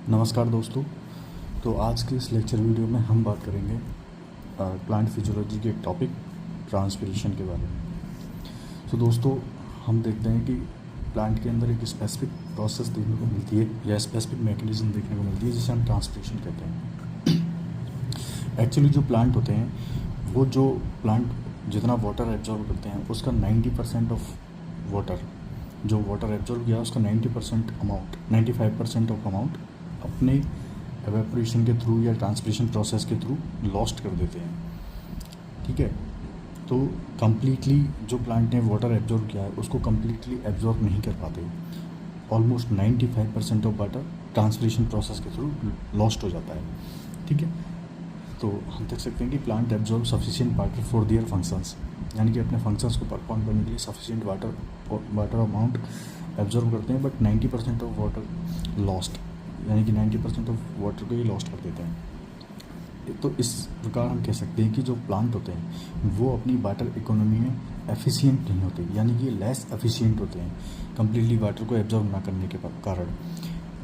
नमस्कार दोस्तों। तो आज के इस लेक्चर वीडियो में हम बात करेंगे प्लांट फिजियोलॉजी के एक टॉपिक ट्रांसपिरेशन के बारे में। तो दोस्तों, हम देखते हैं कि प्लांट के अंदर एक स्पेसिफिक प्रोसेस देखने को मिलती है या स्पेसिफिक मैकेनिज्म देखने को मिलती है जिसे हम ट्रांसपिरेशन कहते हैं। एक्चुअली जो प्लांट होते हैं वो जो प्लांट जितना वाटर एब्जॉर्ब करते हैं उसका 90% ऑफ वाटर जो वाटर एब्जॉर्ब किया उसका 95% ऑफ अमाउंट अपने एवेपोरेशन के थ्रू या ट्रांसपिरेशन प्रोसेस के थ्रू लॉस्ट कर देते हैं। ठीक है, तो कम्प्लीटली जो प्लांट ने वाटर एब्जॉर्ब किया है उसको कम्प्लीटली एब्जॉर्ब नहीं कर पाते। Almost 95% of water transpiration process के थ्रू लॉस्ट हो जाता है। ठीक है, तो हम देख सकते हैं कि plant absorb sufficient water for their functions, यानी कि अपने फंक्शंस को परफॉर्म करने के लिए सफिशिएंट वाटर अमाउंट एब्जॉर्ब करते हैं, बट 90% ऑफ वाटर लॉस्ट, यानी कि 90% ऑफ वाटर को ही लॉस्ट कर देते हैं। तो इस प्रकार हम कह सकते हैं कि जो प्लांट होते हैं वो अपनी वाटर इकोनॉमी में एफिशिएंट नहीं होते, यानी कि लेस एफिशिएंट होते हैं कंप्लीटली वाटर को एब्जॉर्ब ना करने के कारण।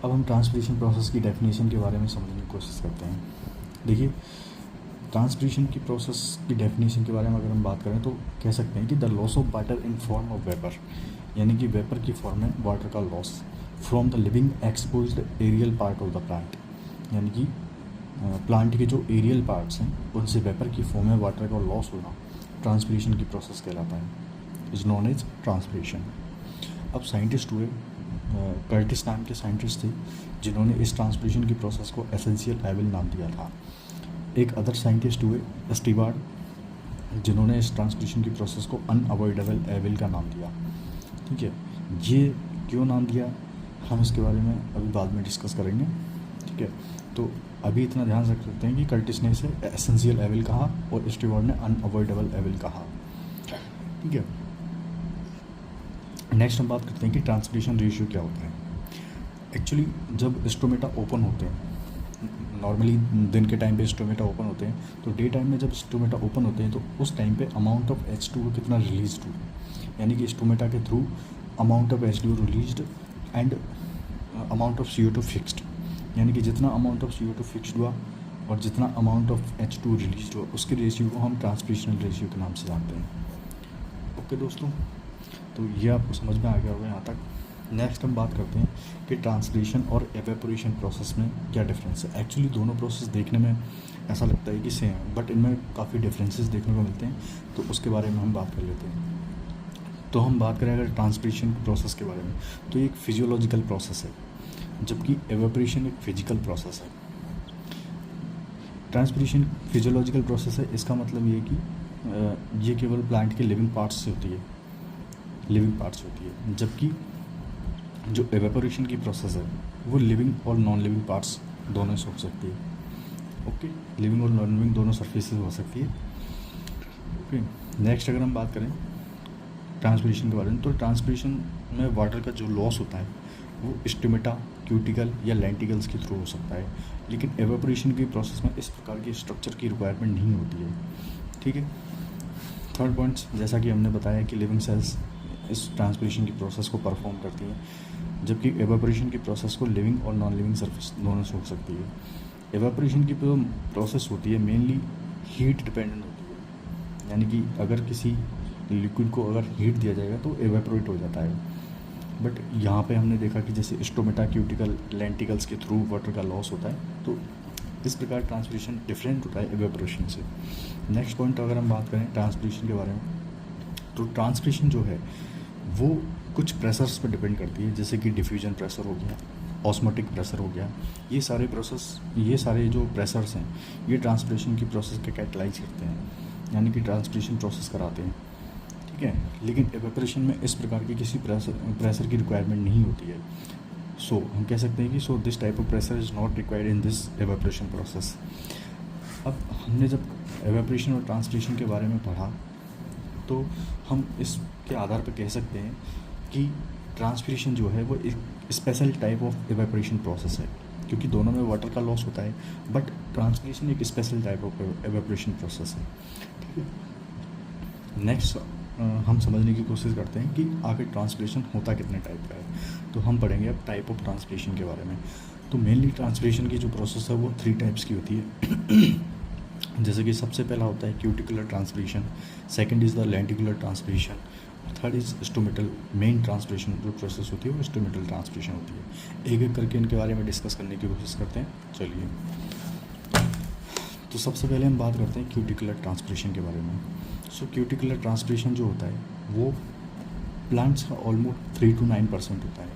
अब हम ट्रांसपिरेशन प्रोसेस की डेफिनेशन के बारे में समझने की कोशिश करते हैं। देखिए, ट्रांसपिरेशन की प्रोसेस की डेफिनेशन के बारे में अगर हम बात करें तो कह सकते हैं कि the loss of water in form of vapour, यानी कि वेपर की फॉर्म में वाटर का loss from the living exposed aerial part of the plant, यानी कि प्लांट के जो एरियल पार्ट्स हैं उनसे वेपर की फॉर्म में वाटर का लॉस होना ट्रांसपिरेशन की प्रोसेस कहलाता है, इज नॉन एज ट्रांसपिरेशन। अब साइंटिस्ट हुए, कर्टिस नाम के साइंटिस्ट थे जिन्होंने इस ट्रांसपिरेशन की प्रोसेस को एसेंशियल एविल नाम दिया था। एक अदर साइंटिस्ट हुए स्टीवार्ड, जिन्होंने इस ट्रांसपिरेशन की प्रोसेस को अनअवॉइडेबल एविल का नाम दिया। ठीक है, ये क्यों नाम दिया हम इसके बारे में अभी बाद में डिस्कस करेंगे। ठीक है, तो अभी इतना ध्यान रख सकते हैं कि कर्टिस ने इसे एसेंशियल एविल कहा और स्टीवार्ड ने अनअवॉइडेबल एविल कहा। ठीक है, नेक्स्ट हम बात करते हैं कि ट्रांसपिरेशन रेशियो क्या होता है। एक्चुअली जब स्टोमेटा ओपन होते हैं, नॉर्मली दिन के टाइम पे स्टोमेटा ओपन होते हैं, तो डे टाइम में जब स्टोमेटा ओपन होते हैं तो उस टाइम पे अमाउंट ऑफ H2O कितना रिलीज हुआ, यानी कि स्टोमेटा के through amount of H2O released and amount of CO2 fixed, यानी कि जितना अमाउंट ऑफ CO2 फिक्स्ड हुआ और जितना अमाउंट ऑफ H2O रिलीज हुआ उसके रेशियो को हम ट्रांसपिरेशनल रेशियो के नाम से जानते हैं। ओके दोस्तों, तो ये आपको समझ में आ गया होगा यहाँ तक। नेक्स्ट हम बात करते हैं कि ट्रांसपिरेशन और एवेपोरेशन प्रोसेस में क्या डिफरेंस है। एक्चुअली दोनों प्रोसेस देखने में ऐसा लगता है कि सेम है, बट इनमें काफ़ी डिफरेंसेस देखने को मिलते हैं, तो उसके बारे में हम बात कर लेते हैं। तो हम बात करें अगर ट्रांसपिरेशन प्रोसेस के बारे में, तो ये एक फिजियोलॉजिकल प्रोसेस है, जबकि एवेपोरेशन एक फिजिकल प्रोसेस है। ट्रांसपिरेशन फिजियोलॉजिकल प्रोसेस है, इसका मतलब ये कि ये केवल प्लांट के लिविंग पार्ट्स से होती है, जबकि जो एवेपोरेशन की प्रोसेस है वो लिविंग और नॉन लिविंग पार्ट्स दोनों से हो सकती है। ओके, लिविंग और नॉन लिविंग दोनों सरफेसेस हो सकती है। ओके, नेक्स्ट अगर हम बात करें ट्रांसपिरेशन के बारे में, तो ट्रांसपिरेशन में वाटर का जो लॉस होता है वो स्टोमेटा, क्यूटिकल या लेंटिकल्स के थ्रू हो सकता है, लेकिन एवेपोरेशन की प्रोसेस में इस प्रकार की स्ट्रक्चर की रिक्वायरमेंट नहीं होती है। ठीक है, थर्ड पॉइंट्स, जैसा कि हमने बताया कि लिविंग सेल्स इस ट्रांसपिरेशन की प्रोसेस को परफॉर्म करती हैं, जबकि एवेपोरेशन की प्रोसेस को लिविंग और नॉन लिविंग सरफेस दोनों से हो सकती है। एवेपोरेशन की जो प्रोसेस होती है मेनली हीट डिपेंडेंट होती है, यानी कि अगर किसी लिक्विड को अगर हीट दिया जाएगा तो एवेपोरेट हो जाता है। बट यहाँ पे हमने देखा कि जैसे स्टोमेटा, क्यूटिकल, लेंटिकल्स के थ्रू वाटर का लॉस होता है, तो इस प्रकार ट्रांसपिरेशन डिफरेंट होता है एवेपोरेशन से। नेक्स्ट पॉइंट अगर हम बात करें ट्रांसपिरेशन के बारे में, तो ट्रांसपिरेशन जो है वो कुछ प्रेशर्स पर डिपेंड करती है, जैसे कि डिफ्यूजन प्रेशर हो गया, ऑस्मोटिक प्रेशर हो गया। ये सारे जो प्रेशर्स हैं ये ट्रांसपिरेशन की प्रोसेस के कैटलाइज करते हैं, यानी कि ट्रांसपिरेशन प्रोसेस कराते हैं। ठीक है, लेकिन एवेपोरेशन में इस प्रकार की किसी प्रेशर की रिक्वायरमेंट नहीं होती है। सो हम कह सकते हैं कि this type of pressure is not required in this evaporation process. अब हमने जब एवेपोरेशन और ट्रांसपिरेशन के बारे में पढ़ा तो हम इसके आधार पर कह सकते हैं कि ट्रांसपिरेशन जो है वो एक special type of evaporation process है, क्योंकि दोनों में वाटर का लॉस होता है, बट ट्रांसपिरेशन एक special type of evaporation process है। ठीक है, नेक्स्ट हम समझने की कोशिश करते हैं कि आखिर ट्रांसपिरेशन होता कितने टाइप का है। तो हम पढ़ेंगे अब टाइप ऑफ ट्रांसपिरेशन के बारे में। तो मेनली ट्रांसपिरेशन की जो प्रोसेस है वो 3 टाइप्स की होती है। जैसे कि सबसे पहला होता है cuticular transpiration, second is the lenticular transpiration, और third is stomatal. Main transpiration जो प्रोसेस होती है वो स्टोमेटल ट्रांसपिरेशन होती है। एक एक करके इनके बारे में डिस्कस करने की कोशिश करते हैं। चलिए, तो सबसे पहले हम बात करते हैं क्यूटिकुलर ट्रांसपिरेशन के बारे में। सो क्यूटिकुलर ट्रांसपिरेशन जो होता है वो प्लांट्स का ऑलमोस्ट 3 to 9% होता है।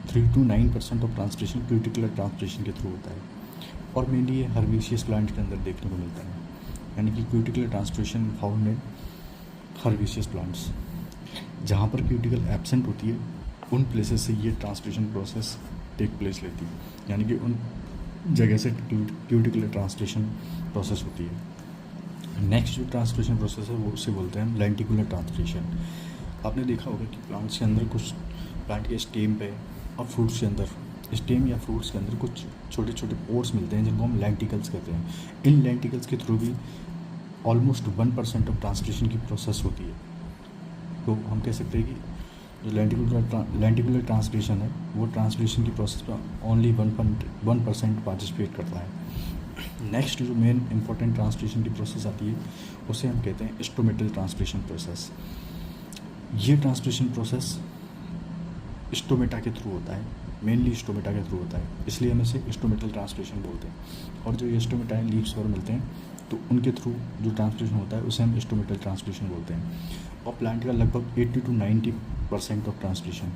3 to 9% of transpiration cuticular transpiration के थ्रू होता है, और मेनली ये हर्बेशियस प्लांट के अंदर देखने को मिलता है। यानी कि cuticular transpiration found in herbaceous plants. जहाँ पर क्यूटिकल एब्सेंट होती है उन प्लेसेस से ये ट्रांसपिरेशन प्रोसेस टेक प्लेस लेती है, यानी कि उन जगह से क्यूटिकुलर ट्रांसपिरेशन प्रोसेस होती है। नेक्स्ट जो ट्रांसपिरेशन प्रोसेस है वो उसे बोलते हैं लेंटिकुलर ट्रांसपिरेशन। आपने देखा होगा कि प्लांट्स के अंदर कुछ, प्लांट के स्टेम पे और फ्रूट्स के अंदर, स्टेम या फ्रूट्स के अंदर कुछ छोटे छोटे पोर्स मिलते हैं जिनको हम लेंटिकल्स कहते हैं। इन लेंटिकल्स के थ्रू भी ऑलमोस्ट 1% ऑफ ट्रांसपिरेशन की प्रोसेस होती है। तो हम कह सकते हैं कि जो लेंटिकुलर ट्रांसपिरेशन है वो ट्रांसपिरेशन की प्रोसेस में ओनली 1% पार्टिसिपेट करता है। नेक्स्ट जो मेन इंपॉर्टेंट ट्रांसपिरेशन की प्रोसेस आती है उसे हम कहते हैं स्टोमेटल ट्रांसपिरेशन प्रोसेस। ये ट्रांसपिरेशन प्रोसेस स्टोमेटा के थ्रू होता है, मेनली स्टोमेटा के थ्रू होता है, इसलिए हम इसे स्टोमेटल ट्रांसपिरेशन बोलते हैं। और जो ये स्टोमेटा लीव्स पर मिलते हैं तो उनके थ्रू जो ट्रांसपिरेशन होता है उसे हम स्टोमेटल ट्रांसपिरेशन बोलते हैं। और प्लांट का लगभग 80 to 90% ऑफ ट्रांसपिरेशन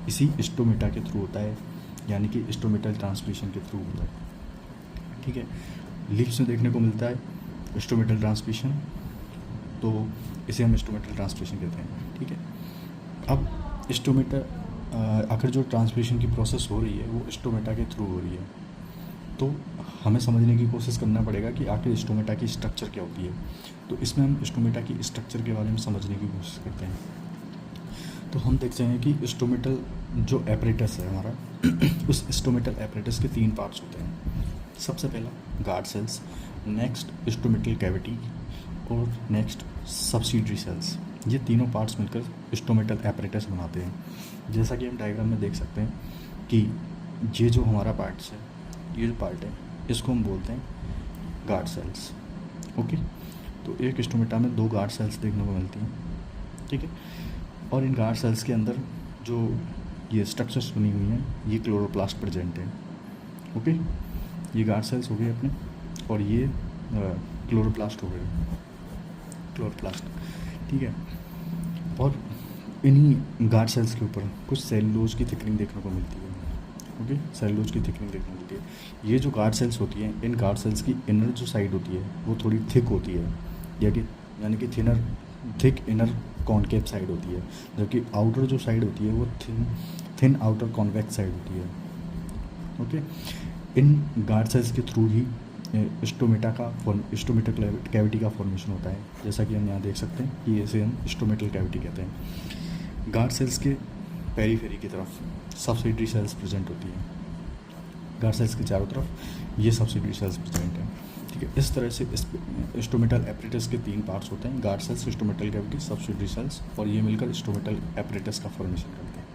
इसी स्टोमेटा के थ्रू होता है, यानी कि स्टोमेटल ट्रांसपिरेशन के थ्रू होता है। ठीक है, लीव्स में देखने को मिलता है स्टोमेटल ट्रांसपिरेशन, तो इसे हम स्टोमेटल ट्रांसपिरेशन कहते हैं। ठीक है, अब स्टोमेटा आखिर जो ट्रांसपिरेशन की प्रोसेस हो रही है वो स्टोमेटा के थ्रू हो रही है, तो हमें समझने की कोशिश करना पड़ेगा कि आखिर स्टोमेटा की स्ट्रक्चर क्या होती है। तो इसमें हम स्टोमेटा की स्ट्रक्चर के बारे में समझने की कोशिश करते हैं। तो हम देखते हैं कि स्टोमेटल जो एपरेटस है हमारा उस स्टोमेटल एपरेटस के 3 पार्ट्स होते हैं। सबसे पहला guard cells, next stomatal cavity, और नेक्स्ट सब्सिडरी सेल्स। ये तीनों पार्ट्स मिलकर स्टोमेटल एपरेटस बनाते हैं। जैसा कि हम डायग्राम में देख सकते हैं कि ये जो हमारा पार्ट्स है, ये जो पार्ट है इसको हम बोलते हैं गार्ड सेल्स। ओके, तो एक स्टोमेटा में 2 गार्ड सेल्स देखने को मिलती हैं। ठीक है, और इन गार्ड सेल्स के अंदर जो ये स्ट्रक्चर्स बनी हुई हैं ये क्लोरोप्लास्ट प्रेजेंट है। ओके, ये गार्ड सेल्स हो गए अपने, और ये क्लोरोप्लास्ट हो गए, क्लोरोप्लास्ट। ठीक है, और इन्हीं गार्ड सेल्स के ऊपर कुछ सेलुलोज की थिकनिंग देखने को मिलती है। ओके, सेलुलोज की थिकनिंग देखने को मिलती है। ये जो गार्ड सेल्स होती हैं, इन गार्ड सेल्स की इनर जो साइड होती है वो थोड़ी थिक होती है, यानी कि थिक इनर कॉन्केव साइड होती है, जबकि आउटर जो साइड होती है वो थिन आउटर कॉन्वेक्स साइड होती है। ओके, इन गार्ड सेल्स के थ्रू ही स्टोमेटल कैविटी का फॉर्मेशन होता है, जैसा कि हम यहाँ देख सकते हैं कि इसे हम स्टोमेटल कैविटी कहते हैं। गार्ड सेल्स के पेरीफेरी की तरफ सब्सिडरी सेल्स प्रेजेंट होती हैं। गार्ड सेल्स के चारों तरफ ये सब्सिडरी सेल्स प्रेजेंट हैं। ठीक है, इस तरह से स्टोमेटल एपरेटस के 3 पार्ट्स होते हैं, guard cells, stomatal cavity, subsidiary cells, और ये मिलकर स्टोमेटल एपरेटस का फॉर्मेशन करते हैं।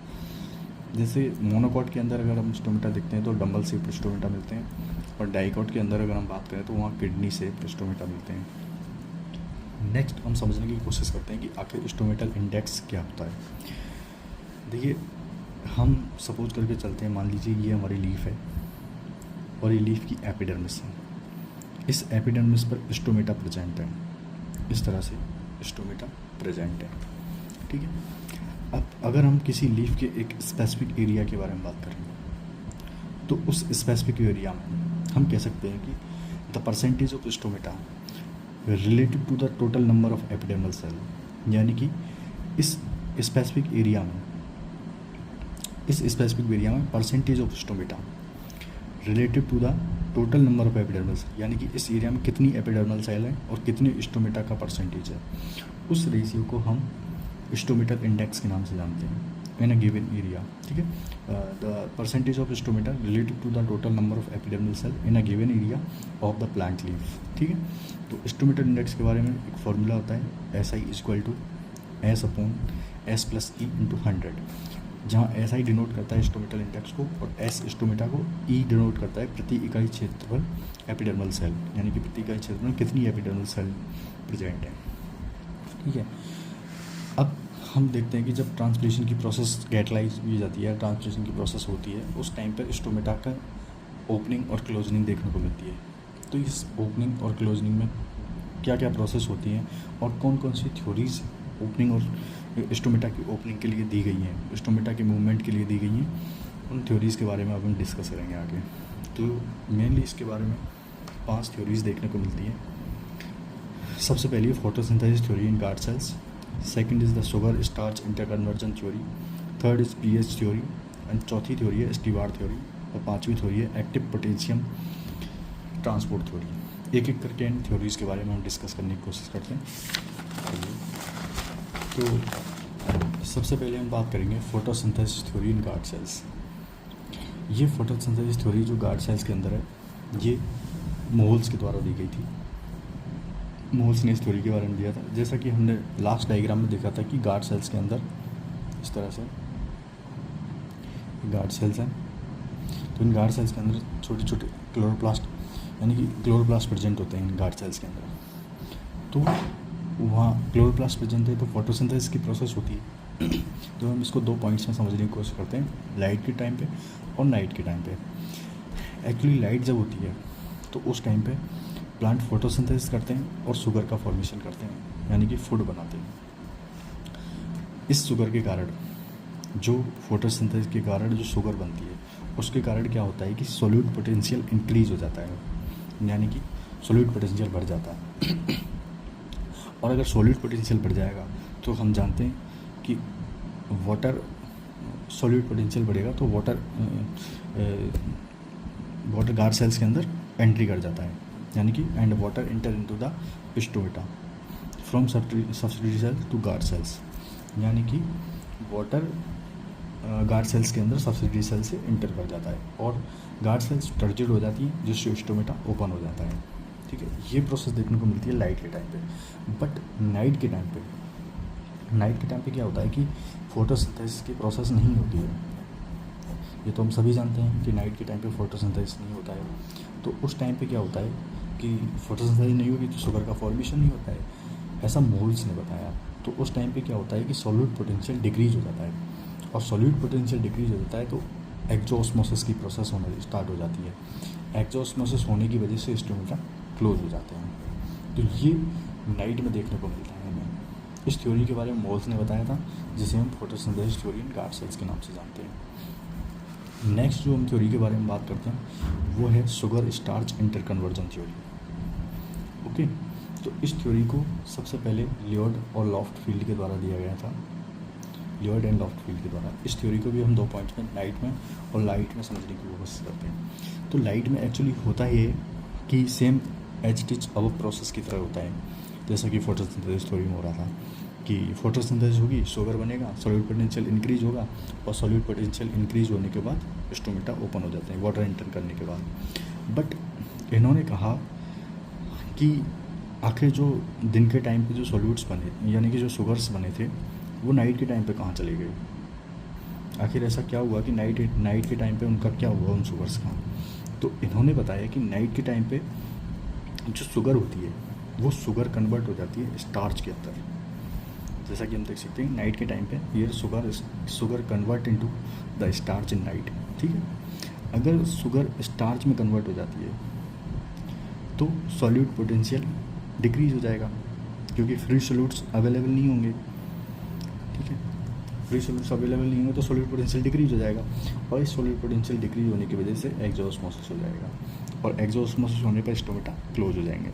जैसे मोनोकॉट के अंदर अगर हम स्टोमेटा देखते हैं तो डंबल शेप्ड स्टोमेटा मिलते हैं, और डाइकॉट के अंदर अगर हम बात करें तो वहाँ किडनी शेप्ड स्टोमेटा मिलते हैं। नेक्स्ट हम समझने की कोशिश करते हैं कि आखिर स्टोमेटल इंडेक्स क्या होता है। देखिए, हम सपोज करके चलते हैं, मान लीजिए ये हमारी लीफ है और ये लीफ की एपिडर्मिस है। इस एपिडर्मिस पर स्टोमेटा प्रेजेंट है, इस तरह से स्टोमेटा प्रेजेंट है। ठीक है, अब अगर हम किसी लीफ के एक स्पेसिफिक एरिया के बारे में बात करें तो उस स्पेसिफिक एरिया में हम कह सकते हैं कि the percentage of stomata relative to the total number of epidermal cell, यानी कि इस स्पेसिफिक एरिया में percentage of stomata relative to the total number of epidermal cell, यानी कि इस एरिया में कितनी एपिडर्मल सेल है और कितने स्टोमेटा का परसेंटेज है, उस रेशियो को हम स्टोमेटल इंडेक्स के नाम से जानते हैं इन अ गिवन एरिया। ठीक है, the percentage of stomata relative to the total number of epidermal cell in a given area of the plant leaf. ठीक है, तो स्टोमेटल इंडेक्स के बारे में एक फॉर्मूला होता है SI = S/S + E × 100। जहाँ एस आई डिनोट करता है स्टोमेटल इंडेक्स को और एस स्टोमेटा को ई डिनोट करता है प्रति इकाई क्षेत्रफल एपिडर्मल सेल, यानी कि प्रति इकाई क्षेत्रफल में कितनी एपिडर्मल सेल प्रेजेंट है। ठीक है, अब हम देखते हैं कि जब ट्रांसलेशन की प्रोसेस कैटलाइज की जाती है, ट्रांसलेशन की प्रोसेस होती है, उस टाइम पर स्टोमेटा का ओपनिंग और क्लोजनिंग देखने को मिलती है। तो इस ओपनिंग और क्लोजनिंग में क्या क्या प्रोसेस होती हैं और कौन कौन सी थ्योरीज ओपनिंग और स्टोमेटा की ओपनिंग के लिए दी गई हैं, स्टोमेटा के मूवमेंट के लिए दी गई हैं, उन थ्योरीज़ के बारे में अब हम डिस्कस करेंगे आगे। तो मेनली इसके बारे में 5 थ्योरीज देखने को मिलती हैं। सबसे पहली है photosynthesis theory in guard cells, second is the sugar starch interconversion theory, third is pH theory, and चौथी थ्योरी है स्टीवार्ड थ्योरी, और पांचवी थ्योरी है एक्टिव पोटेशियम ट्रांसपोर्ट थ्योरी। एक एक करके इन थ्योरीज़ के बारे में हम डिस्कस करने की कोशिश करते हैं। तो सबसे पहले हम बात करेंगे फोटोसिंथेसिस थ्योरी इन गार्ड सेल्स। ये फोटोसिंथेसिस थ्योरी जो गार्ड सेल्स के अंदर है, ये मोल्स के द्वारा दी गई थी। मोल्स ने इस थ्योरी के बारे में दिया था। जैसा कि हमने लास्ट डायग्राम में देखा था कि गार्ड सेल्स के अंदर इस तरह से गार्ड सेल्स हैं, तो इन गार्ड सेल्स के अंदर छोटे छोटे क्लोरोप्लास्ट यानी कि क्लोरोप्लास्ट प्रेजेंट होते हैं इन गार्ड सेल्स के अंदर। तो वहाँ क्लोरोप्लास्ट प्रेजेंट है तो फोटोसिंथेसिस की प्रोसेस होती है। तो हम इसको 2 पॉइंट्स में समझने की कोशिश करते हैं, लाइट के टाइम पे और नाइट के टाइम पे। एक्चुअली लाइट जब होती है तो उस टाइम पे प्लांट फोटोसिंथेसिस करते हैं और शुगर का फॉर्मेशन करते हैं, यानी कि फूड बनाते हैं। इस शुगर के कारण जो फोटोसिंथेसिस के कारण जो शुगर बनती है, उसके कारण क्या होता है कि सोल्यूट पोटेंशियल इंक्रीज हो जाता है, यानी कि सोल्यूट पोटेंशियल बढ़ जाता है। और अगर सोल्यूट पोटेंशियल बढ़ जाएगा तो हम जानते हैं कि वाटर सोल्यूट पोटेंशियल बढ़ेगा तो वाटर गार्ड सेल्स के अंदर एंट्री कर जाता है, यानी कि and water enter into the stomata from subsidiary cell to guard cells, यानी कि वाटर गार्ड सेल्स के अंदर सब्सिडियरी सेल से इंटर कर जाता है और गार्ड सेल्स टर्जिड हो जाती है, जिससे स्टोमेटा ओपन हो जाता है। ठीक है, ये प्रोसेस देखने को मिलती है लाइट के टाइम पे। बट नाइट के टाइम पे क्या होता है कि फोटोसिंथेसिस की प्रोसेस नहीं होती है। ये तो हम सभी जानते हैं कि नाइट के टाइम पे फोटोसिंथेसिस नहीं होता है। तो उस टाइम पे क्या होता है कि फोटोसिंथेसिस नहीं होगी तो शुगर का फॉर्मेशन नहीं होता है, ऐसा मोल्स ने बताया। तो उस टाइम पे क्या होता है कि सोल्यूट पोटेंशियल डिक्रीज हो जाता है, और सोल्यूट पोटेंशियल डिक्रीज हो जाता है तो एक्जोस्मोसिस की प्रोसेस होना स्टार्ट हो जाती है। एक्जोस्मोसिस होने की वजह से स्टोमेटा क्लोज हो जाते हैं। तो ये नाइट में देखने को मिलता है हमें। इस थ्योरी के बारे में मोल्स ने बताया था, जिसे हम फोटोसिंथेसिस थ्योरी इन गार्ड सेल्स के नाम से जानते हैं। नेक्स्ट जो हम थ्योरी के बारे में बात करते हैं वो है sugar starch interconversion theory. Okay, तो इस थ्योरी को सबसे पहले लियोड और लॉफ्ट फील्ड के द्वारा दिया गया था, लियोड एंड लॉफ्ट फील्ड के द्वारा। इस थ्योरी को भी हम 2 पॉइंट्स में, नाइट में और लाइट में समझने की कोशिश करते हैं। तो लाइट में एक्चुअली होता ये कि सेम एज इट इज अब प्रोसेस की तरह होता है, जैसा कि फोटोसिंथेसिस थ्योरी में हो रहा था कि फोटोसिंथेसिस होगी, शुगर बनेगा, सोल्यूट पोटेंशियल इंक्रीज होगा, और सोल्यूट पोटेंशियल इंक्रीज होने के बाद स्टोमेटा ओपन हो जाते हैं वाटर एंटर करने के बाद। बट इन्होंने कहा कि आखिर जो दिन के टाइम पे जो सोल्यूट्स बने, यानी कि जो शुगर्स बने थे, वो नाइट के टाइम पे कहाँ चले गए। आखिर ऐसा क्या हुआ कि नाइट के टाइम पे उनका क्या हुआ उन शुगर्स का। तो इन्होंने बताया कि नाइट के टाइम पे जो शुगर होती है वो शुगर कन्वर्ट हो जाती है स्टार्च के अंदर। जैसा कि हम देख सकते हैं नाइट के टाइम पे ये sugar convert into the starch in night. ठीक है, अगर शुगर स्टार्च में कन्वर्ट हो जाती है तो सॉल्यूट पोटेंशियल डिक्रीज हो जाएगा, क्योंकि फ्री सॉल्यूट्स अवेलेबल नहीं होंगे। ठीक है, फ्री सॉल्यूट्स अवेलेबल नहीं होंगे तो सॉल्यूट पोटेंशियल डिक्रीज हो जाएगा, और इस सॉल्यूट पोटेंशियल डिक्रीज होने की वजह से एक्सोस्मोसिस हो जाएगा, और एक्सोस्मोसिस होने पर स्टोमेटा क्लोज हो जाएंगे।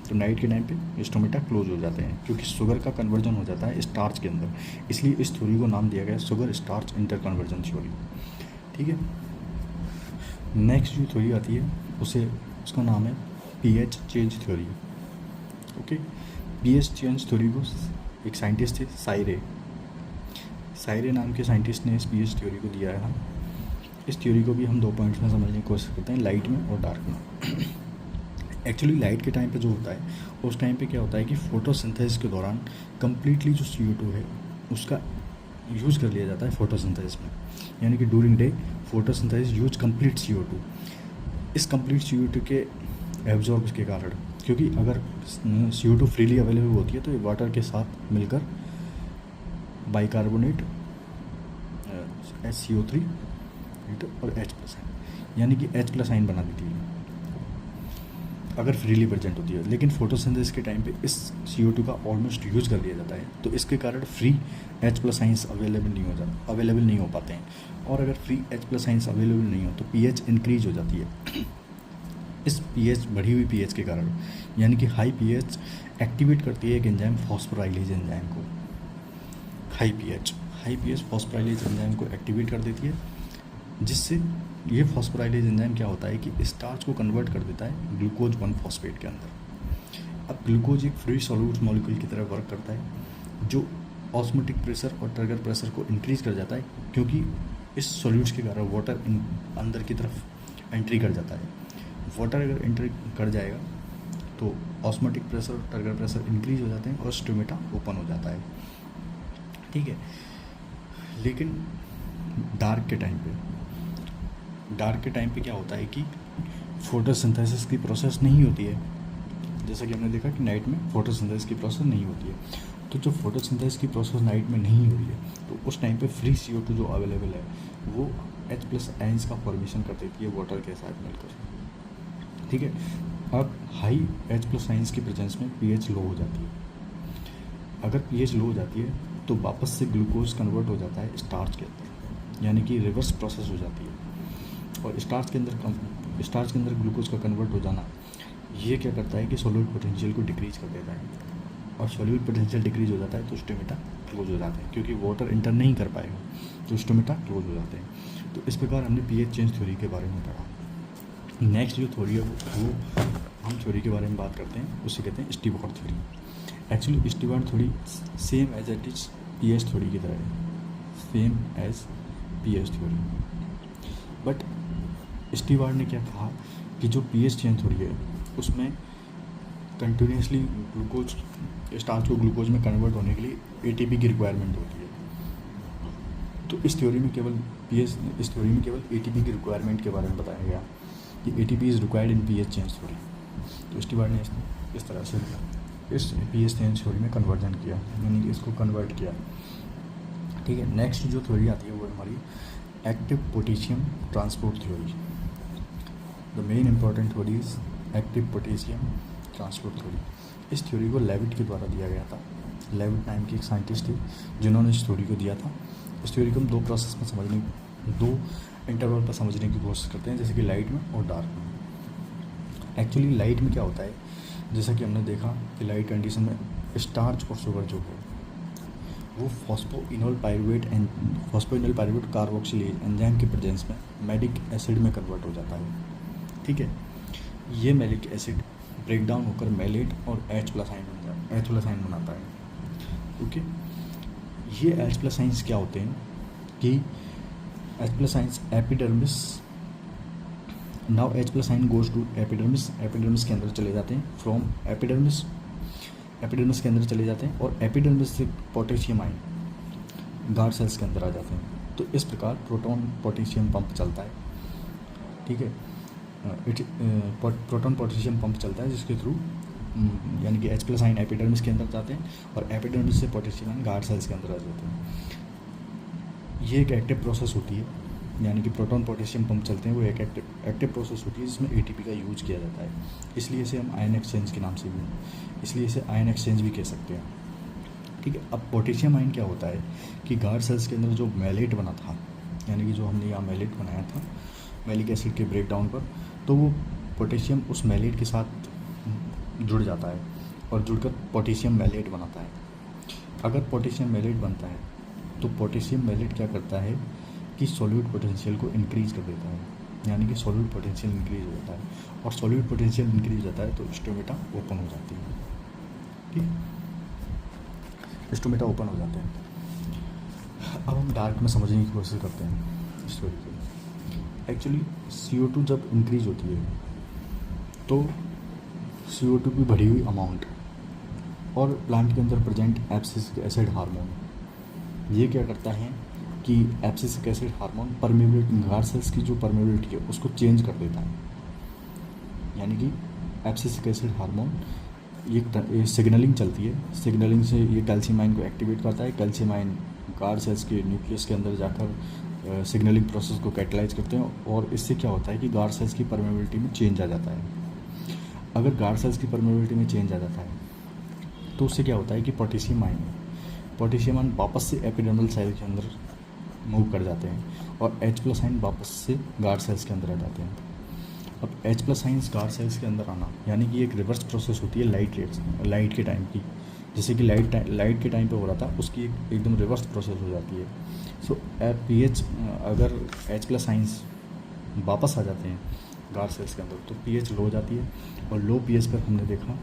तो नाइट के टाइम पे स्टोमेटा क्लोज हो जाते हैं, क्योंकि शुगर का कन्वर्जन हो जाता है स्टार्च के अंदर। इसलिए इस थ्योरी को नाम दिया गया sugar starch inter conversion theory. ठीक है, नेक्स्ट जो थ्योरी आती है उसका नाम है pH change theory. Okay, pH change theory को एक साइंटिस्ट थे साइरे नाम के साइंटिस्ट ने इस पीएच थ्योरी को दिया है। इस थ्योरी को भी हम 2 पॉइंट्स में समझने की कोशिश करते हैं, लाइट में और डार्क में। एक्चुअली लाइट के टाइम पे जो होता है उस टाइम पे क्या होता है कि फोटोसिंथेसिस के दौरान कम्प्लीटली जो CO2 है उसका यूज़ कर लिया जाता है फोटोसिंथेसिस में, यानी कि during day photosynthesis use complete CO2। इस कंप्लीट CO2 के एब्जॉर्ब के कारण, क्योंकि अगर CO2 फ्रीली अवेलेबल होती है तो ये वाटर के साथ मिलकर बाइकार्बोनेट HCO3 और H+, यानी कि H+ आयन बना देती है अगर फ्रीली प्रेजेंट होती है। लेकिन फोटोसिंथेसिस के टाइम पे इस CO2 का ऑलमोस्ट यूज़ कर लिया जाता है, तो इसके कारण फ्री H+ आयंस अवेलेबल नहीं हो पाते हैं। और अगर फ्री H+ आयंस अवेलेबल नहीं हो तो pH इंक्रीज हो जाती है। इस pH बढ़ी हुई pH के कारण, यानी कि हाई pH एक्टिवेट करती है एक एंजाइम फॉस्फोराइलेज एंजाइम को। हाई pH फॉस्फोराइलेज एंजाइम को एक्टिवेट कर देती है, जिससे ये फॉस्फोराइलेज एंजाइम क्या होता है कि स्टार्च को कन्वर्ट कर देता है ग्लूकोज 1-फॉस्फेट के अंदर। अब ग्लूकोज एक फ्री सॉल्यूट मॉलिक्यूल की तरह वर्क करता है, जो ऑस्मोटिक प्रेशर और ट्रिगर प्रेशर को इंक्रीज कर जाता है, क्योंकि इस सॉल्यूट्स के कारण वाटर अंदर की तरफ एंट्री कर जाता है। वाटर अगर एंट्री कर जाएगा तो ऑस्मोटिक प्रेशर और ट्रिगर प्रेशर इंक्रीज हो जाते हैं और स्टोमेटा ओपन हो जाता है, ठीक है। लेकिन डार्क के टाइम पे क्या होता है कि फोटोसिंथेसिस की प्रोसेस नहीं होती है। जैसा कि हमने देखा कि नाइट में फोटोसिंथेसिस की प्रोसेस नहीं होती है, तो जो फोटोसिंथेसिस की प्रोसेस नाइट में नहीं हो रही है तो उस टाइम पे फ्री CO2 जो अवेलेबल है वो H+ आयंस का फॉर्मेशन कर देती है वाटर के साथ मिलकर, ठीक है। अब हाई H+ आयंस की प्रेजेंस में pH लो हो जाती है। अगर pH लो हो जाती है तो वापस से ग्लूकोज कन्वर्ट हो जाता है स्टार्च के अंदर, यानी कि रिवर्स प्रोसेस हो जाती है। और स्टार्च के अंदर ग्लूकोज का कन्वर्ट हो जाना ये क्या करता है कि सॉल्यूट पोटेंशियल को डिक्रीज कर देता है, और सॉल्यूट पोटेंशियल डिक्रीज हो जाता है तो स्टोमेटा क्लोज हो जाते हैं, क्योंकि वाटर इंटर नहीं कर पाएगा तो स्टोमेटा क्लोज हो जाते हैं। तो इस प्रकार हमने pH चेंज थ्योरी के बारे में पढ़ा। नेक्स्ट जो थ्योरी है वो हम थ्योरी के बारे में बात करते हैं, उसे कहते हैं Stewart theory. Actually Stewart theory same as it is pH theory की तरह है, same as pH theory. But Stewart ने क्या कहा कि जो pH चेंज थ्योरी है उसमें कंटिन्यूसली ग्लूकोज स्टार्च को ग्लूकोज में कन्वर्ट होने के लिए ATP की रिक्वायरमेंट होती है। तो इस थ्योरी में केवल ATP की रिक्वायरमेंट के बारे में बताया गया कि ATP is required in pH change theory. तो स्टीवार्ट ने इस तरह से इस pH चेंज थ्योरी में कन्वर्जन किया, यानी कि इसको कन्वर्ट किया, ठीक है। नेक्स्ट जो थ्योरी आती है वो हमारी active potassium transport theory. The main important theory is active potassium transport theory. इस थ्योरी को लेविट के द्वारा दिया गया था। लेविट नाम के एक साइंटिस्ट थे जिन्होंने इस थ्योरी को दिया था। इस थ्योरी को हम दो इंटरवल पर समझने की कोशिश करते हैं, जैसे कि लाइट में और डार्क में। एक्चुअली लाइट में क्या होता है, जैसा कि हमने देखा कि लाइट कंडीशन में स्टार्च और शुगर जो है वो फॉस्फोइनोल पायरुवेट कार्बोक्सिलेज एंजाइम के प्रेजेंस में मैलिक एसिड में कन्वर्ट हो जाता है, ठीक है। ये मैलिक एसिड ब्रेक डाउन होकर मैलेट और H+ आयन बनाता है, ओके। ये H+ आयंस क्या होते हैं कि H+ ions epidermis, now H+ ion goes to epidermis के अंदर चले जाते हैं, फ्रॉम एपिडर्मिस के अंदर चले जाते हैं, और एपिडर्मिस से पोटेशियम आयन गार्ड सेल्स के अंदर आ जाते हैं। तो इस प्रकार प्रोटॉन पोटेशियम पंप चलता है, ठीक है। प्रोटॉन पोटेशियम पंप चलता है जिसके थ्रू यानी कि H+ आयन एपिडर्मिस के अंदर जाते हैं और एपिडर्मिस से पोटेशियम आयन गार्ड सेल्स के अंदर आ जाते हैं। ये एक एक्टिव प्रोसेस होती है, यानी कि प्रोटॉन पोटेशियम पंप चलते हैं, वो एक एक्टिव प्रोसेस होती है जिसमें ATP का यूज किया जाता है। इसलिए इसे हम आयन एक्सचेंज के नाम से भी इसलिए इसे आयन एक्सचेंज भी कह सकते हैं, ठीक है। अब पोटेशियम आयन क्या होता है कि गार्ड सेल्स के अंदर जो मैलेट बना था, यानी कि जो हमने यहाँ मैलेट बनाया था मैलिक एसिड के ब्रेक डाउन पर, तो वो पोटेशियम उस मैलेट के साथ जुड़ जाता है और जुड़कर पोटेशियम मैलेट बनाता है। अगर पोटेशियम मैलेट बनता है तो पोटेशियम मैलेट क्या करता है कि सॉल्यूट पोटेंशियल को इंक्रीज कर देता है, यानी कि सॉल्यूट पोटेंशियल इंक्रीज हो जाता है, और सॉल्यूट पोटेंशियल इंक्रीज हो जाता है तो स्टोमेटा ओपन हो जाती है, ठीक। स्टोमेटा ओपन हो जाते हैं। अब हम डार्क में समझने की कोशिश करते हैं स्टोरी को। एक्चुअली CO2 जब इंक्रीज होती है तो CO2 की बढ़ी हुई अमाउंट और प्लांट के अंदर प्रेजेंट एब्सिसिक एसिड हार्मोन ये क्या करता है कि abscisic acid hormone permeability, guard cells की जो परमेबिलिटी है उसको चेंज कर देता है। यानी कि एब्सिसिक एसिड हार्मोन ये सिग्नलिंग चलती है, सिग्नलिंग से ये कैल्शियमाइन को एक्टिवेट करता है। कैल्शियमाइन गार्ड सेल्स के न्यूक्लियस के अंदर जाकर सिग्नलिंग प्रोसेस को कैटलाइज करते हैं, और इससे क्या होता है कि गार्ड सेल्स की परमेबिलिटी में चेंज आ जाता है। अगर गार्ड सेल्स की परमेबिलिटी में चेंज आ जाता है तो उससे क्या होता है कि पोटेशियम आयन वापस से एपिडर्मल सेल के अंदर मूव कर जाते हैं, और H+ आयन वापस से गार्ड सेल्स के अंदर आ जाते हैं। अब H+ आयन्स गार्ड सेल्स के अंदर आना यानी कि एक रिवर्स प्रोसेस होती है लाइट के टाइम की, जैसे कि लाइट के टाइम पे हो रहा था उसकी एकदम रिवर्स प्रोसेस हो जाती है। सो pH, अगर H+ आयन्स वापस आ जाते हैं गार्ड सेल्स के अंदर तो pH लो हो जाती है, और लो pH पर हमने देखा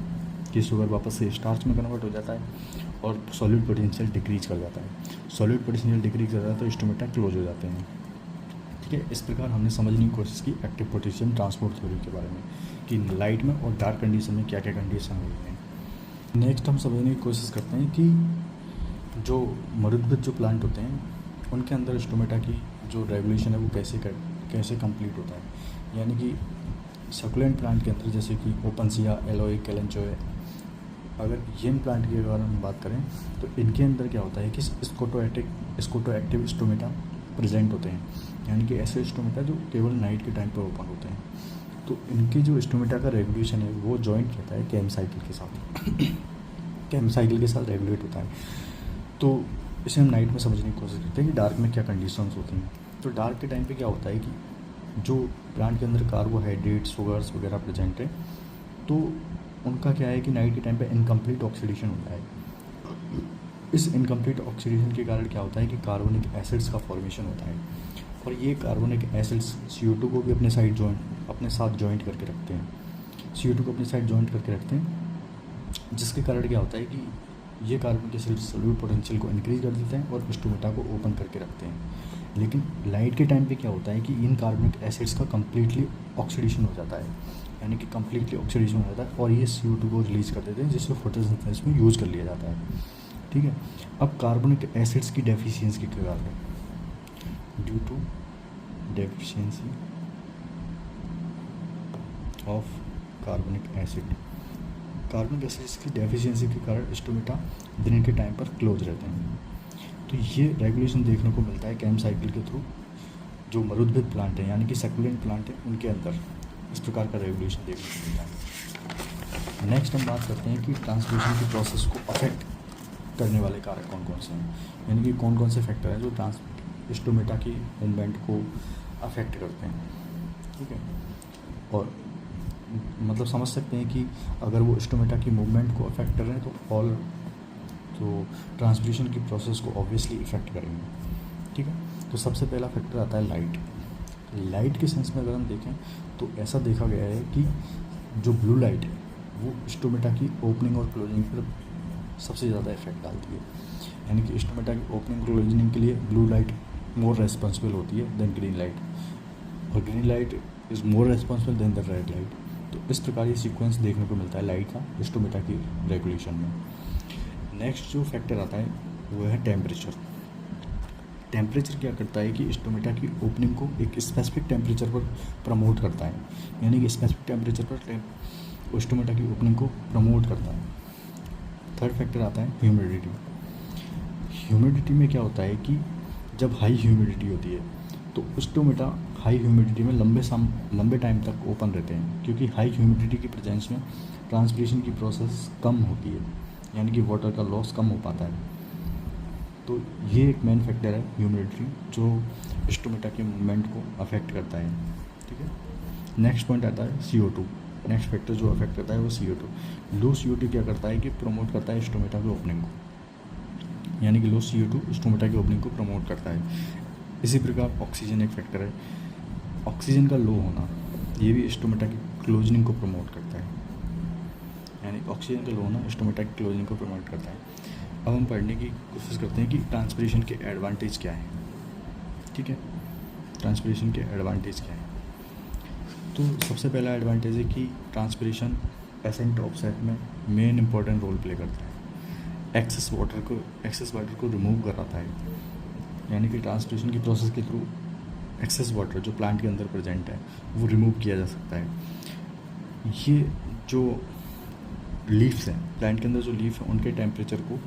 कि शुगर वापस से स्टार्च में कन्वर्ट हो जाता है और सॉलिड पोटेंशियल डिक्रीज कर जाता है। सॉलिड पोटेंशियल डिक्रीज कर जाता है तो स्टोमेटा क्लोज हो जाते हैं। ठीक है, इस प्रकार हमने समझने की कोशिश की एक्टिव पोटेशियम ट्रांसपोर्ट थ्योरी के बारे में कि लाइट में और डार्क कंडीशन में क्या क्या कंडीशन होती हैं। नेक्स्ट हम समझने की कोशिश करते हैं कि जो मरुद्भिद जो प्लांट होते हैं उनके अंदर स्टोमेटा की जो रेगुलेशन है वो कैसे कंप्लीट होता है। यानी कि सक्युलेंट प्लांट के अंदर जैसे कि ओपनसिया, एलोए, कैलेंचोए, अगर येम प्लांट के बारे में बात करें तो इनके अंदर क्या होता है कि स्कोटोएक्टिव स्टोमेटा प्रेजेंट होते हैं। यानी कि ऐसे स्टोमेटा जो केवल नाइट के टाइम पर ओपन होते हैं। तो इनके जो स्टोमेटा का रेगुलेशन है वो जॉइंट रहता है कैम साइकिल के साथ कैम साइकिल के साथ रेगुलेट होता है। तो इसे हम नाइट में समझने की कोशिश करते हैं कि डार्क में क्या कंडीशंस होती हैं। तो डार्क के टाइम पे क्या होता है कि जो प्लांट के अंदर कार्बोहाइड्रेट, शुगर्स वगैरह प्रेजेंट है तो उनका क्या है कि नाइट के टाइम पे इनकम्प्लीट ऑक्सीडेशन होता है। इस इनकम्प्लीट ऑक्सीडेशन के कारण क्या होता है कि कार्बोनिक एसिड्स का फॉर्मेशन होता है, और ये कार्बोनिक एसिड्स CO2 को भी अपने साथ जॉइंट करके रखते हैं। CO2 को अपने साथ जॉइंट करके रखते हैं, जिसके कारण क्या होता है कि ये कार्बनिक एसिड सॉल्यूट पोटेंशियल को इंक्रीज कर देते हैं और स्टोमेटा को ओपन करके रखते हैं। लेकिन लाइट के टाइम पे क्या होता है कि इन कार्बनिक एसिड्स का कम्प्लीटली ऑक्सीडेशन हो जाता है, यानी कि कम्प्लीटली ऑक्सीडेशन हो जाता है और ये CO2 को रिलीज़ कर देते हैं, जिससे फोटोसिंथेसिस में यूज़ कर लिया जाता है। ठीक है, अब कार्बनिक एसिड्स की डेफिशिएंसी के कारण, ड्यू टू डेफिशिएंसी ऑफ कार्बनिक एसिड की डेफिशिएंसी के कारण स्टोमेटा दिन के टाइम पर क्लोज रहते हैं। तो ये रेगुलेशन देखने को मिलता है कैम साइकिल के थ्रू। जो मरुद्भिद प्लांट है यानी कि सक्युलेंट प्लांट है उनके अंदर इस प्रकार का रेगुलेशन देखने को मिलता है। नेक्स्ट हम बात करते हैं कि ट्रांसलेशन की प्रोसेस को अफेक्ट करने वाले कारक कौन कौन से हैं, यानी कि कौन कौन से फैक्टर हैं जो स्टोमेटा की मूवमेंट को अफेक्ट करते हैं। ठीक है, और मतलब समझ सकते हैं कि अगर वो स्टोमेटा की मूवमेंट को अफेक्ट कर रहे हैं तो ट्रांसलेशन की प्रोसेस को ऑब्वियसली इफेक्ट करेंगे। ठीक है, तो सबसे पहला फैक्टर आता है लाइट के सेंस में अगर हम देखें तो ऐसा देखा गया है कि जो ब्लू लाइट है वो स्टोमेटा की ओपनिंग और क्लोजिंग पर सबसे ज़्यादा इफेक्ट डालती है। यानी कि स्टोमेटा की ओपनिंग क्लोजिंग के लिए ब्लू लाइट मोर रेस्पॉन्सिबल होती है देन ग्रीन लाइट, और green light is more responsible than the red light. तो इस प्रकार ये सीक्वेंस देखने को मिलता है लाइट का स्टोमेटा की रेगुलेशन में। नेक्स्ट जो फैक्टर आता है वो है टेम्परेचर क्या करता है कि स्टोमेटा की ओपनिंग को एक स्पेसिफिक टेम्परेचर पर प्रमोट करता है, यानी कि स्पेसिफिक टेम्परेचर पर स्टोमेटा की ओपनिंग को प्रमोट करता है। थर्ड फैक्टर आता है ह्यूमिडिटी में क्या होता है कि जब हाई ह्यूमिडिटी होती है तो स्टोमेटा हाई ह्यूमिडिटी में लंबे टाइम तक ओपन रहते हैं, क्योंकि हाई ह्यूमिडिटी की प्रेजेंस में ट्रांसपिरेशन की प्रोसेस कम होती है, यानी कि वाटर का लॉस कम हो पाता है। तो ये एक मेन फैक्टर है ह्यूमिडिटी जो स्टोमेटा के मूवमेंट को अफेक्ट करता है। ठीक है, नेक्स्ट पॉइंट आता है CO2। नेक्स्ट फैक्टर जो अफेक्ट करता है वो CO2। लो CO2 क्या करता है कि प्रमोट करता है स्टोमेटा की ओपनिंग को, यानी कि लो CO2 स्टोमेटा की ओपनिंग को प्रमोट करता है। इसी प्रकार ऑक्सीजन एक फैक्टर है। ऑक्सीजन का लो होना ये भी स्टोमेटा की क्लोजनिंग को प्रमोट करता है, यानी ऑक्सीजन का लो होना स्टोमेटा की क्लोजनिंग को प्रमोट करता है। अब हम पढ़ने की कोशिश करते हैं कि ट्रांसपिरेशन के एडवांटेज क्या है। ठीक है, ट्रांसपिरेशन के एडवांटेज क्या है। तो सबसे पहला एडवांटेज है कि ट्रांसपिरेशन एसेंट ऑफसेट में मेन इंपॉर्टेंट रोल प्ले करता है। एक्सेस वाटर को रिमूव कराता है, यानी कि ट्रांसपिरेशन की प्रोसेस के थ्रू एक्सेस वाटर जो प्लांट के अंदर प्रेजेंट है वो रिमूव किया जा सकता है। ये जो लीव्स हैं, प्लांट के अंदर जो लीफ है उनके टेम्परेचर को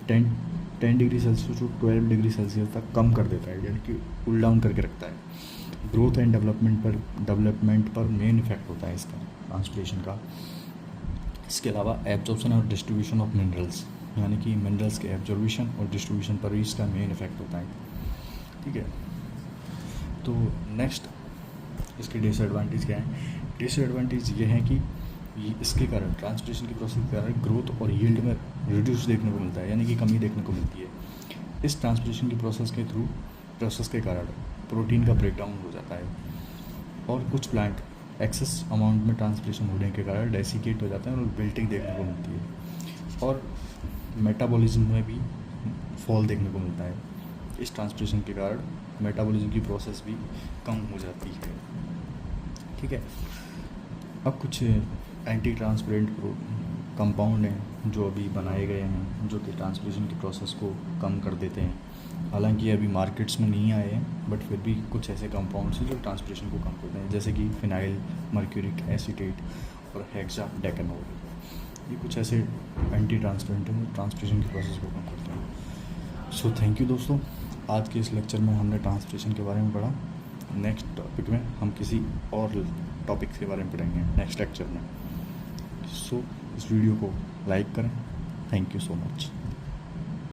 10 degree Celsius to 12 degree Celsius तक कम कर देता है, यानी कि कूल डाउन करके रखता है। ग्रोथ एंड डेवलपमेंट पर मेन इफेक्ट होता है इसका, ट्रांसपिरेशन का। इसके अलावा एब्जॉर्प्शन और डिस्ट्रीब्यूशन ऑफ मिनरल्स, यानी कि मिनरल्स के एब्जॉर्बिशन और डिस्ट्रीब्यूशन पर भी इसका मेन इफेक्ट होता है। ठीक है, तो नेक्स्ट इसके डिसएडवांटेज क्या है? डिसएडवांटेज ये है कि इसके कारण, ट्रांसपिरेशन की प्रोसेस के कारण ग्रोथ और यील्ड में रिड्यूस देखने को मिलता है, यानी कि कमी देखने को मिलती है। इस ट्रांसपिरेशन की प्रोसेस के कारण प्रोटीन का ब्रेकडाउन हो जाता है, और कुछ प्लांट एक्सेस अमाउंट में ट्रांसपिरेशन होने के कारण डेसिकेट हो जाते हैं और विल्टिंग देखने को मिलती है, और मेटाबॉलिज्म में भी फॉल देखने को मिलता है। इस ट्रांसपिरेशन के कारण मेटाबॉलिज्म की प्रोसेस भी कम हो जाती है। ठीक है, अब कुछ एंटी ट्रांसपेरेंट कंपाउंड हैं जो अभी बनाए गए हैं, जो कि ट्रांसपिरेशन की प्रोसेस को कम कर देते हैं। हालांकि अभी मार्केट्स में नहीं आए हैं, बट फिर भी कुछ ऐसे कंपाउंड्स हैं जो ट्रांसपिरेशन को कम करते हैं, जैसे कि फिनाइल मर्क्यूरिक एसीटेट और हेक्साडेकेनोल। ये कुछ ऐसे एंटी ट्रांसपेरेंट हैं जो ट्रांसपिरेशन की प्रोसेस को कम करते हैं। सो थैंक यू दोस्तों, आज के इस लेक्चर में हमने ट्रांसपिरेशन के बारे में पढ़ा। नेक्स्ट टॉपिक में हम किसी और टॉपिक्स के बारे में पढ़ेंगे नेक्स्ट लेक्चर में। सो इस वीडियो को लाइक करें। Thank you so much.